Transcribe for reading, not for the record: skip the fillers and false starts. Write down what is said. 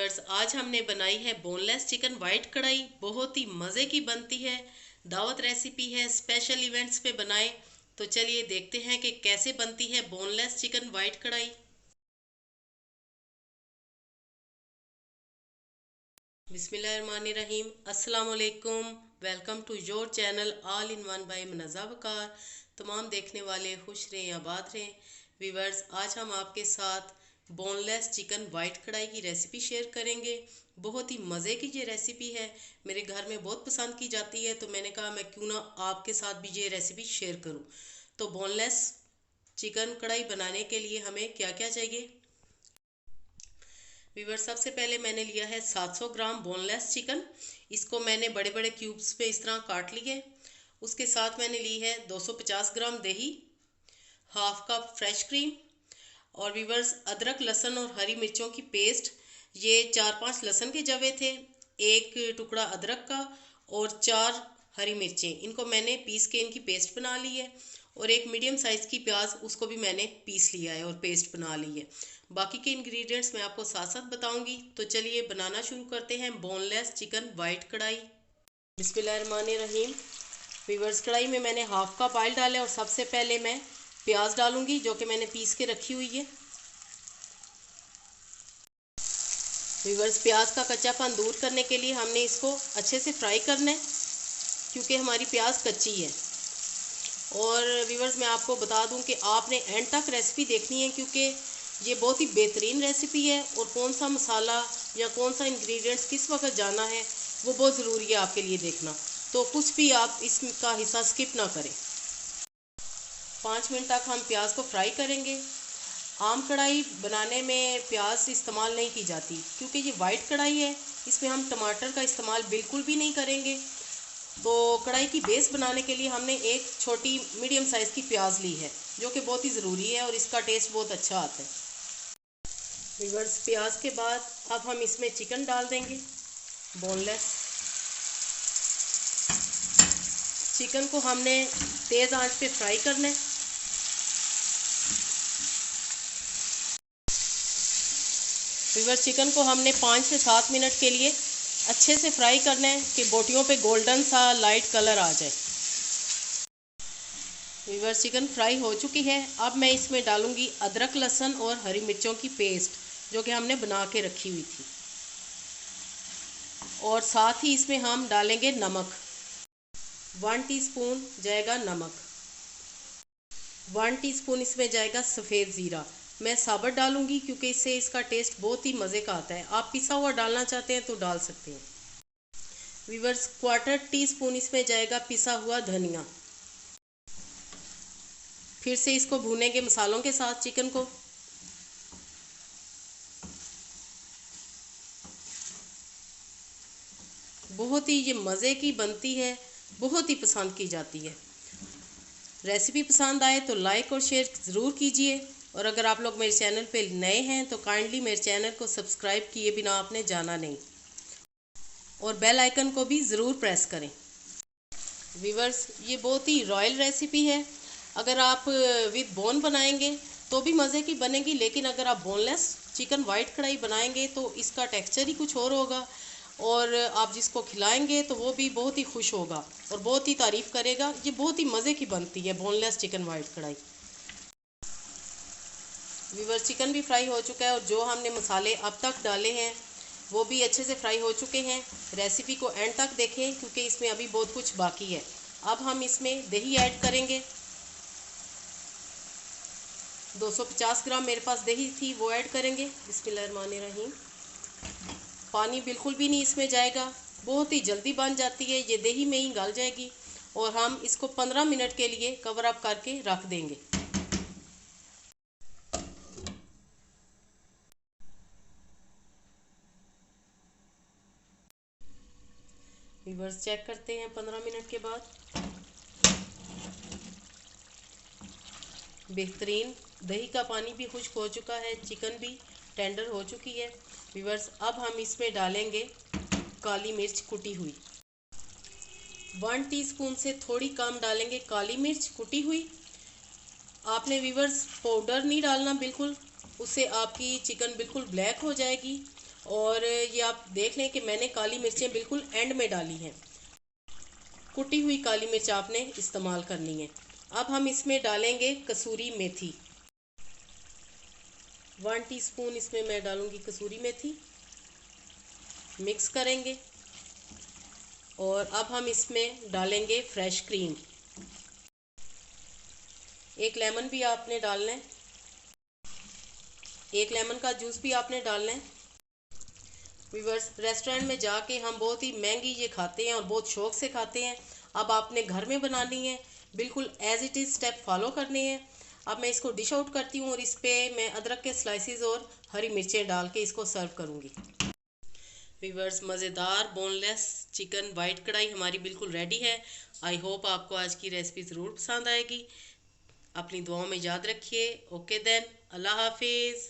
Viewers, आज हमने बनाई है बोनलेस चिकन वाइट कढ़ाई। बहुत ही मज़े की बनती है। दावत रेसिपी है, स्पेशल इवेंट्स पे बनाएं। तो चलिए देखते हैं कि कैसे बनती है बोनलेस चिकन वाइट कढ़ाई। बिस्मिल्लाहिर्रहमानिर्रहीम। अस्सलाम वालेकुम। Welcome to your channel all in one by Munazza Waqar. तमाम देखने वाले खुश रहें, आबाद रहें। वीवर्स, आज हम आपके साथ बोनलेस चिकन वाइट कढ़ाई की रेसिपी शेयर करेंगे। बहुत ही मज़े की ये रेसिपी है, मेरे घर में बहुत पसंद की जाती है, तो मैंने कहा मैं क्यों ना आपके साथ भी ये रेसिपी शेयर करूं। तो बोनलेस चिकन कढ़ाई बनाने के लिए हमें क्या क्या चाहिए। वीवर, सबसे पहले मैंने लिया है 700 ग्राम बोनलेस चिकन। इसको मैंने बड़े बड़े क्यूब्स पे इस तरह काट लिए। उसके साथ मैंने ली है 250 ग्राम दही, हाफ कप फ्रेश क्रीम और वीवर्स अदरक लहसुन और हरी मिर्चों की पेस्ट। ये 4-5 लहसुन के जवे थे, एक टुकड़ा अदरक का और 4 हरी मिर्चें। इनको मैंने पीस के इनकी पेस्ट बना ली है। और एक मीडियम साइज़ की प्याज, उसको भी मैंने पीस लिया है और पेस्ट बना ली है। बाकी के इंग्रेडिएंट्स मैं आपको साथ साथ बताऊंगी। तो चलिए बनाना शुरू करते हैं बोनलेस चिकन वाइट कढ़ाई। बिस्मिल्लाहिर्रहमानिर्रहीम। वीवर्स, कढ़ाई में मैंने हाफ कप ऑयल डाला और सबसे पहले मैं प्याज डालूंगी जो कि मैंने पीस के रखी हुई है। वीवर्स, प्याज का कच्चापन दूर करने के लिए हमने इसको अच्छे से फ्राई करना है, क्योंकि हमारी प्याज कच्ची है। और वीवर्स, मैं आपको बता दूं कि आपने एंड तक रेसिपी देखनी है, क्योंकि ये बहुत ही बेहतरीन रेसिपी है। और कौन सा मसाला या कौन सा इंग्रेडिएंट्स किस वक्त जाना है वो बहुत ज़रूरी है आपके लिए देखना। तो कुछ भी आप इसका हिस्सा स्किप ना करें। 5 मिनट तक हम प्याज को फ्राई करेंगे। आम कढ़ाई बनाने में प्याज इस्तेमाल नहीं की जाती, क्योंकि ये वाइट कढ़ाई है, इसमें हम टमाटर का इस्तेमाल बिल्कुल भी नहीं करेंगे। तो कढ़ाई की बेस बनाने के लिए हमने एक छोटी मीडियम साइज़ की प्याज ली है, जो कि बहुत ही ज़रूरी है और इसका टेस्ट बहुत अच्छा आता है। वीवर्स, प्याज के बाद अब हम इसमें चिकन डाल देंगे बोनलेस। चिकन को हमने तेज़ आंच पे फ्राई करना है। वीवर्स, चिकन को हमने 5 से 7 मिनट के लिए अच्छे से फ्राई करना है कि बोटियों पे गोल्डन सा लाइट कलर आ जाए। वीवर्स, चिकन फ्राई हो चुकी है। अब मैं इसमें डालूंगी अदरक लहसुन और हरी मिर्चों की पेस्ट, जो कि हमने बना के रखी हुई थी। और साथ ही इसमें हम डालेंगे नमक। 1 टीस्पून जाएगा नमक। 1 टीस्पून इसमें जाएगा सफ़ेद ज़ीरा। मैं साबुत डालूंगी क्योंकि इससे इसका टेस्ट बहुत ही मज़े का आता है। आप पिसा हुआ डालना चाहते हैं तो डाल सकते हैं। वीवर्स, 1/4 टीस्पून इसमें जाएगा पिसा हुआ धनिया। फिर से इसको भूनेंगे मसालों के साथ चिकन को। बहुत ही ये मज़े की बनती है, बहुत ही पसंद की जाती है। रेसिपी पसंद आए तो लाइक और शेयर ज़रूर कीजिए। और अगर आप लोग मेरे चैनल पे नए हैं तो काइंडली मेरे चैनल को सब्सक्राइब किए बिना आपने जाना नहीं, और बेल आइकन को भी ज़रूर प्रेस करें। वीवर्स, ये बहुत ही रॉयल रेसिपी है। अगर आप विद बोन बनाएंगे तो भी मज़े की बनेगी, लेकिन अगर आप बोनलेस चिकन वाइट कढ़ाई बनाएंगे तो इसका टेक्सचर ही कुछ और होगा। और आप जिसको खिलाएंगे तो वो भी बहुत ही खुश होगा और बहुत ही तारीफ़ करेगा। ये बहुत ही मज़े की बनती है बोनलेस चिकन वाइट कढ़ाई। वीवर, चिकन भी फ्राई हो चुका है और जो हमने मसाले अब तक डाले हैं वो भी अच्छे से फ्राई हो चुके हैं। रेसिपी को एंड तक देखें, क्योंकि इसमें अभी बहुत कुछ बाकी है। अब हम इसमें दही ऐड करेंगे। 250 ग्राम मेरे पास दही थी, वो ऐड करेंगे। बिस्मिल्लाहिर्रहमानिर्रहीम। पानी बिल्कुल भी नहीं इसमें जाएगा, बहुत ही जल्दी बन जाती है, ये दही में ही गल जाएगी। और हम इसको 15 मिनट के लिए कवर अप करके रख देंगे। व्यूअर्स, चेक करते हैं 15 मिनट के बाद। बेहतरीन, दही का पानी भी खुश्क हो चुका है, चिकन भी टेंडर हो चुकी है। व्यूअर्स, अब हम इसमें डालेंगे काली मिर्च कुटी हुई। 1 टीस्पून से थोड़ी कम डालेंगे काली मिर्च कुटी हुई। आपने व्यूअर्स पाउडर नहीं डालना बिल्कुल, उससे आपकी चिकन बिल्कुल ब्लैक हो जाएगी और ये आप देख लें कि मैंने काली मिर्चें बिल्कुल एंड में डाली हैं। कुटी हुई काली मिर्च आपने इस्तेमाल करनी है। अब हम इसमें डालेंगे कसूरी मेथी। 1 टीस्पून इसमें मैं डालूंगी कसूरी मेथी। मिक्स करेंगे और अब हम इसमें डालेंगे फ्रेश क्रीम। 1 लेमन भी आपने डालना है, 1 लेमन का जूस भी आपने डालना है। व्यूअर्स, रेस्टोरेंट में जाके हम बहुत ही महंगी ये खाते हैं और बहुत शौक से खाते हैं। अब आपने घर में बनानी है, बिल्कुल as it is step follow करने हैं। अब मैं इसको डिश आउट करती हूँ और इस पर मैं अदरक के स्लाइसिस और हरी मिर्चें डाल के इसको सर्व करूँगी। व्यूअर्स, मज़ेदार बोनलेस चिकन वाइट कढ़ाई हमारी बिल्कुल रेडी है। आई होप आपको आज की रेसिपी ज़रूर पसंद आएगी। अपनी दुआओं में याद रखिए। ओके देन, अल्लाह हाफिज़।